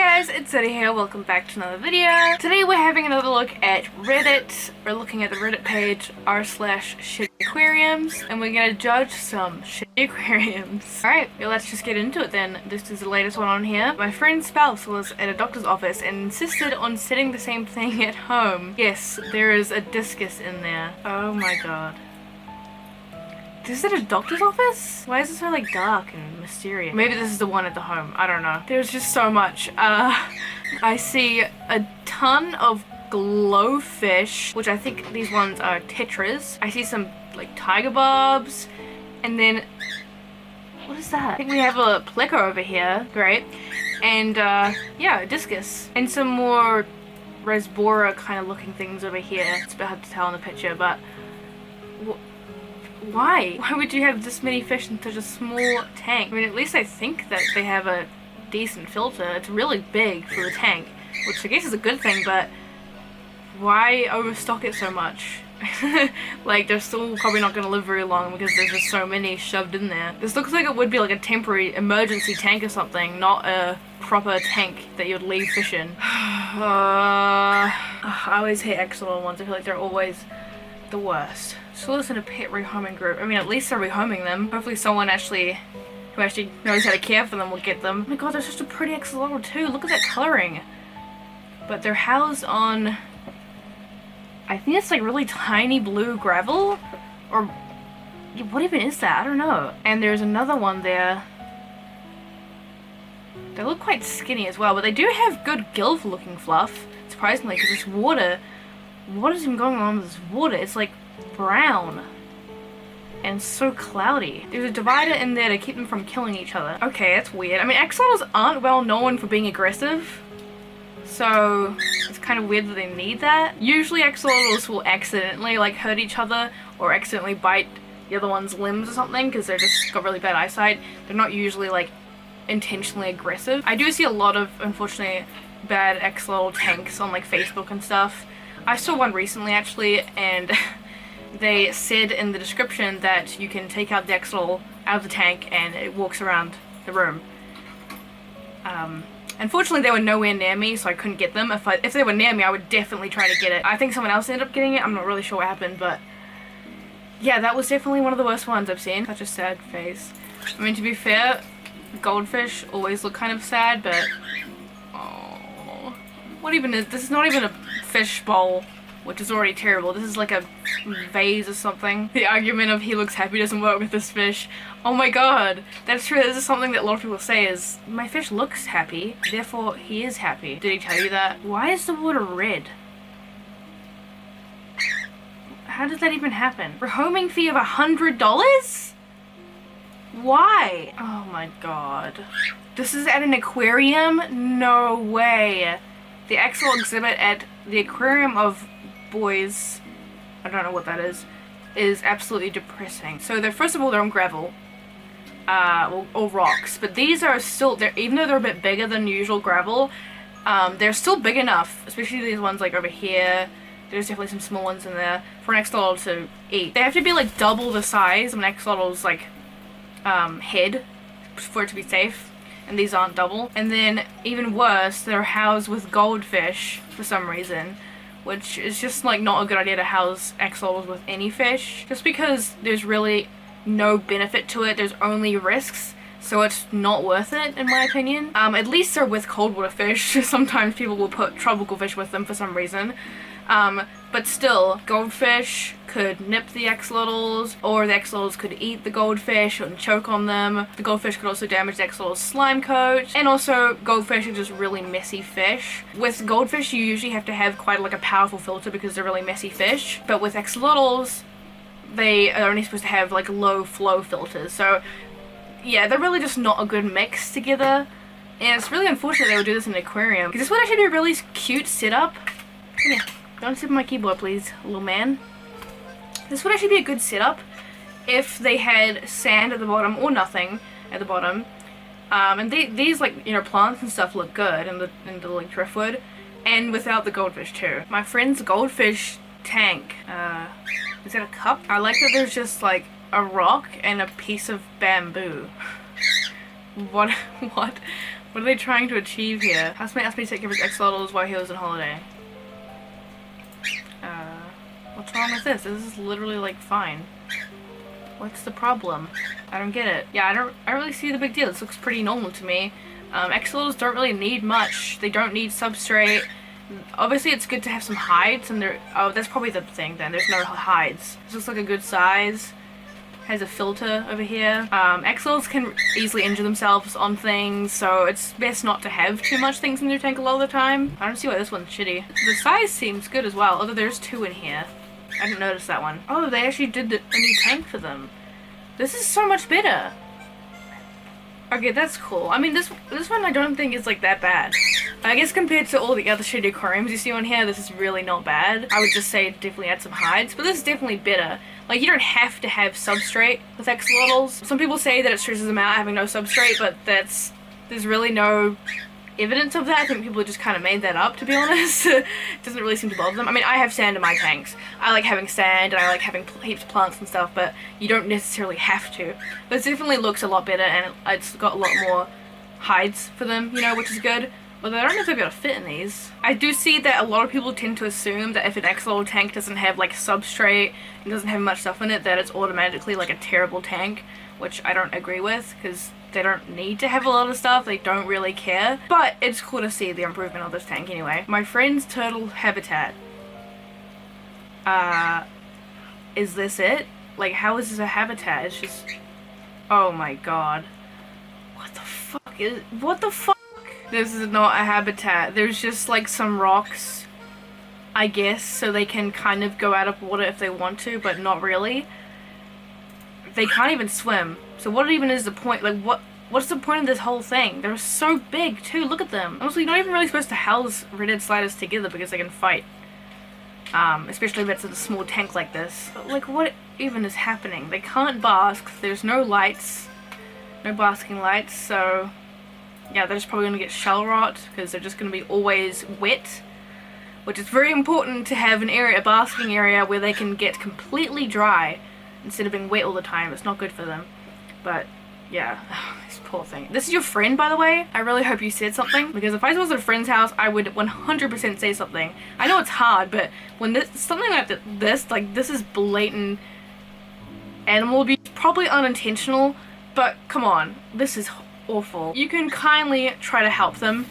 guys, it's Eddie here, welcome back to another video. Today we're having another look at Reddit. We're looking at the Reddit page r/shitty-aquariums, and we're gonna judge some shitty aquariums. Alright, well, let's just get into it then. This is the latest one on here. My friend's spouse was at a doctor's office and insisted on setting the same thing at home. Yes, there is a discus in there. Oh my god. Is it a doctor's office? Why is it so like dark and mysterious? Maybe this is the one at the home. I don't know. There's just so much. I see a ton of glowfish, which I think these ones are tetras. I see some like tiger barbs, and then what is that? I think we have a pleco over here. Great. And yeah, a discus. And some more rasbora kind of looking things over here. It's a bit hard to tell in the picture, but why? Why would you have this many fish in such a small tank? I mean, at least I think that they have a decent filter. It's really big for the tank, which I guess is a good thing, but why overstock it so much? Like, they're still probably not going to live very long because there's just so many shoved in there. This looks like it would be like a temporary emergency tank or something, not a proper tank that you would leave fish in. I always hate axolotl ones. I feel like they're always the worst. So listen to pet rehoming group. I mean, at least they're rehoming them. Hopefully someone who actually knows how to care for them will get them. Oh my god, they're such a pretty axolotl too. Look at that coloring. But they're housed on, I think it's like really tiny blue gravel, or what even is that? I don't know. And there's another one there. They look quite skinny as well, but they do have good gill looking fluff, surprisingly, because this water, what is even going on with this water? It's like brown and so cloudy. There's a divider in there to keep them from killing each other. Okay, that's weird. I mean, axolotls aren't well known for being aggressive, so it's kind of weird that they need that. Usually axolotls will accidentally like hurt each other or accidentally bite the other one's limbs or something because they're just got really bad eyesight. They're not usually like intentionally aggressive. I do see a lot of, unfortunately, bad axolotl tanks on like Facebook and stuff. I saw one recently actually, and they said in the description that you can take out the axolotl out of the tank and it walks around the room. Unfortunately, they were nowhere near me, so I couldn't get them. If they were near me, I would definitely try to get it. I think someone else ended up getting it. I'm not really sure what happened, but yeah, that was definitely one of the worst ones I've seen. Such a sad face. I mean, to be fair, goldfish always look kind of sad, but oh, what even is this? Is not even a fish bowl, which is already terrible. This is like a vase or something. The argument of he looks happy doesn't work with this fish. Oh my god, that's true. This is something that a lot of people say is, my fish looks happy, therefore he is happy. Did he tell you that? Why is the water red? How did that even happen? Rehoming fee of $100? Why? Oh my god. This is at an aquarium? No way. The axolotl exhibit at the Aquarium of Boys, I don't know what that is absolutely depressing. So they're, first of all, they're on gravel, or rocks, but these are still, even though they're a bit bigger than usual gravel, they're still big enough, especially these ones like over here. There's definitely some small ones in there for an axolotl to eat. They have to be like double the size of an axolotl's like head for it to be safe. And these aren't double. And then, even worse, they're housed with goldfish for some reason, which is just like not a good idea to house axolotls with any fish, just because there's really no benefit to it. There's only risks, so it's not worth it in my opinion. At least they're with coldwater fish. Sometimes people will put tropical fish with them for some reason. But still, goldfish could nip the axolotls, or the axolotls could eat the goldfish and choke on them. The goldfish could also damage the axolotl's slime coat, and also goldfish are just really messy fish. With goldfish, you usually have to have quite like a powerful filter because they're really messy fish, but with axolotls, they are only supposed to have like low flow filters. So yeah, they're really just not a good mix together, and it's really unfortunate they would do this in an aquarium, because this would actually be a really cute setup. Come here. Don't sit on my keyboard, please, little man. This would actually be a good setup if they had sand at the bottom or nothing at the bottom. And these like, you know, plants and stuff look good in the like driftwood, and without the goldfish too. My friend's goldfish tank, is that a cup? I like that there's just like a rock and a piece of bamboo. What What are they trying to achieve here? Housemate asked me to take care of his axolotls while he was on holiday. What's wrong with this? This is literally like fine. What's the problem? I don't get it. Yeah, I don't really see the big deal. This looks pretty normal to me. Axolotls don't really need much. They don't need substrate. Obviously it's good to have some hides, and oh, that's probably the thing then. There's no hides. This looks like a good size. Has a filter over here. Axolotls can easily injure themselves on things, so it's best not to have too much things in your tank a lot of the time. I don't see why this one's shitty. The size seems good as well, although there's 2 in here. I didn't notice that one. Oh, they actually did a new tank for them. This is so much better. Okay, that's cool. I mean, this one I don't think is like that bad. I guess compared to all the other shitty aquariums you see on here, this is really not bad. I would just say definitely add some hides, but this is definitely better. Like, you don't have to have substrate with axolotls. Some people say that it stresses them out having no substrate, but there's really no evidence of that. I think people just kind of made that up, to be honest. It doesn't really seem to bother them. I mean, I have sand in my tanks. I like having sand, and I like having heaps of plants and stuff, but you don't necessarily have to. This definitely looks a lot better, and it's got a lot more hides for them, you know, which is good. Although I don't know if they're going to fit in these. I do see that a lot of people tend to assume that if an axolotl tank doesn't have like substrate and doesn't have much stuff in it, that it's automatically like a terrible tank, which I don't agree with, because they don't need to have a lot of stuff. They don't really care. But it's cool to see the improvement of this tank anyway. My friend's turtle habitat. Is this it? Like, how is this a habitat? It's just... Oh my god. What the fuck is... What the fuck? This is not a habitat. There's just like some rocks, I guess, so they can kind of go out of water if they want to, but not really. They can't even swim. So what even is the point? Like, what's the point of this whole thing? They're so big too. Look at them. Honestly, you're not even really supposed to house redhead sliders together because they can fight. Especially if it's in a small tank like this. But like, what even is happening? They can't bask. There's no lights. No basking lights, so... Yeah, they're just probably going to get shell rot because they're just going to be always wet, which is very important to have a basking area where they can get completely dry instead of being wet all the time. It's not good for them. But yeah, this poor thing. This is your friend, by the way. I really hope you said something, because if I was at a friend's house, I would 100% say something. I know it's hard, but when something like this is blatant animal abuse, probably unintentional, but come on, this is awful. You can kindly try to help them,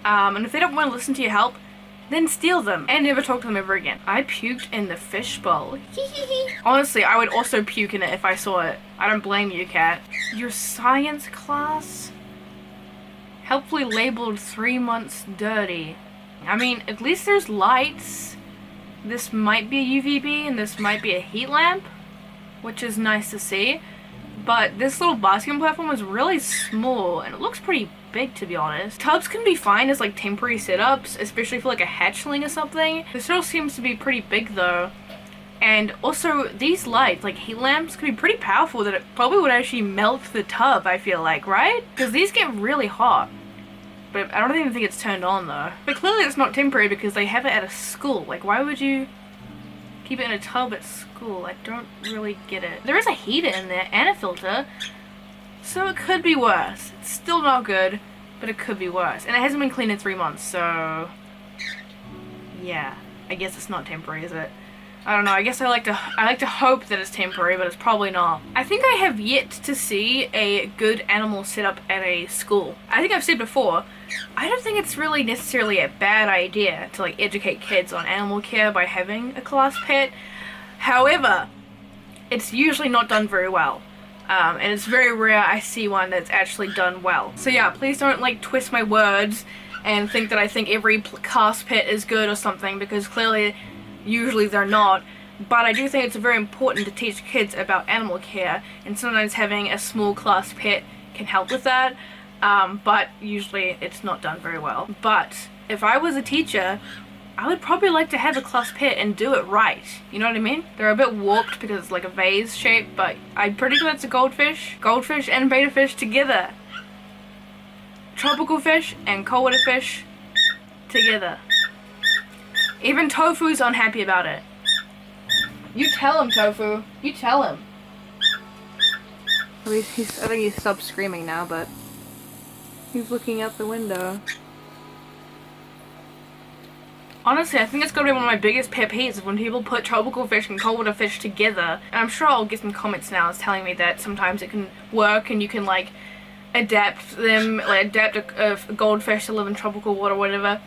and if they don't want to listen to your help, then steal them and never talk to them ever again. I puked in the fishbowl. Honestly, I would also puke in it if I saw it. I don't blame you, cat. Your science class? Helpfully labeled 3 months dirty. I mean, at least there's lights. This might be a UVB and this might be a heat lamp, which is nice to see. But this little basking platform is really small, and it looks pretty big, to be honest. Tubs can be fine as like temporary setups, especially for like a hatchling or something. This all seems to be pretty big though. And also, these lights, like heat lamps, can be pretty powerful that it probably would actually melt the tub, I feel like, right? Because these get really hot. But I don't even think it's turned on though. But clearly it's not temporary because they have it at a school. Like, why would you keep it in a tub at school? I don't really get it. There is a heater in there and a filter, so it could be worse. It's still not good, but it could be worse. And it hasn't been cleaned in 3 months, so yeah, I guess it's not temporary, is it? I don't know. I guess I like to hope that it's temporary, but it's probably not. I think I have yet to see a good animal setup at a school. I think I've said before, I don't think it's really necessarily a bad idea to like educate kids on animal care by having a class pet. However, it's usually not done very well. And it's very rare I see one that's actually done well. So yeah, please don't like twist my words and think that I think every class pet is good or something, because clearly usually they're not. But I do think it's very important to teach kids about animal care, and sometimes having a small class pet can help with that. But usually it's not done very well. But if I was a teacher, I would probably like to have a class pet and do it right. You know what I mean? They're a bit warped because it's like a vase shape, but I'm pretty sure it's a goldfish. Goldfish and betta fish together. Tropical fish and coldwater fish together. Even Tofu's unhappy about it. You tell him, Tofu. You tell him. I think he's stopped screaming now, but He's looking out the window. Honestly, I think it's gotta be one of my biggest pet peeves when people put tropical fish and coldwater fish together. And I'm sure I'll get some comments now telling me that sometimes it can work and you can like adapt them, like adapt a goldfish to live in tropical water or whatever.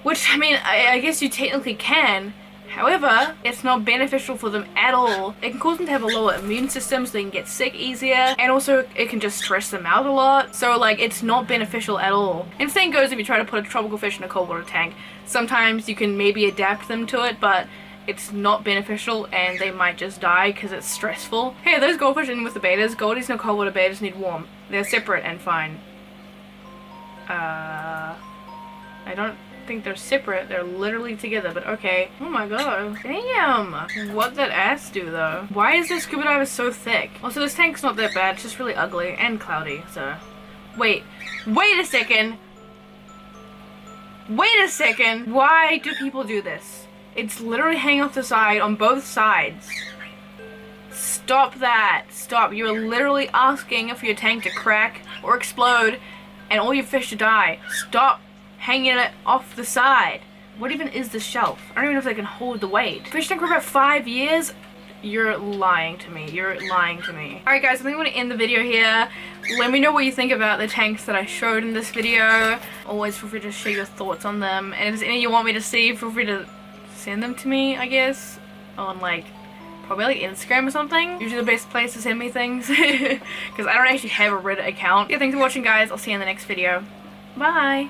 Which, I mean, I guess you technically can. However, it's not beneficial for them at all. It can cause them to have a lower immune system so they can get sick easier, and also it can just stress them out a lot. So like, it's not beneficial at all. And same goes if you try to put a tropical fish in a cold water tank. Sometimes you can maybe adapt them to it, but it's not beneficial and they might just die because it's stressful. Hey, are those goldfish in with the betas? Goldies no cold water, betas need warm. They're separate and fine. I don't think they're separate. They're literally together, but okay. Oh my god. Damn. What'd that ass do though? Why is this scuba diver so thick? Also, this tank's not that bad. It's just really ugly and cloudy, so. Wait a second. Wait a second. Why do people do this? It's literally hanging off the side on both sides. Stop that. Stop. You're literally asking for your tank to crack or explode and all your fish to die. Stop hanging it off the side. What even is this shelf? I don't even know if they can hold the weight. Fish tank for about 5 years? You're lying to me. You're lying to me. Alright guys, I think I'm going to end the video here. Let me know what you think about the tanks that I showed in this video. Always feel free to share your thoughts on them. And if there's any you want me to see, feel free to send them to me, I guess. On like, probably like Instagram or something. Usually the best place to send me things. Because I don't actually have a Reddit account. Yeah, thanks for watching guys. I'll see you in the next video. Bye.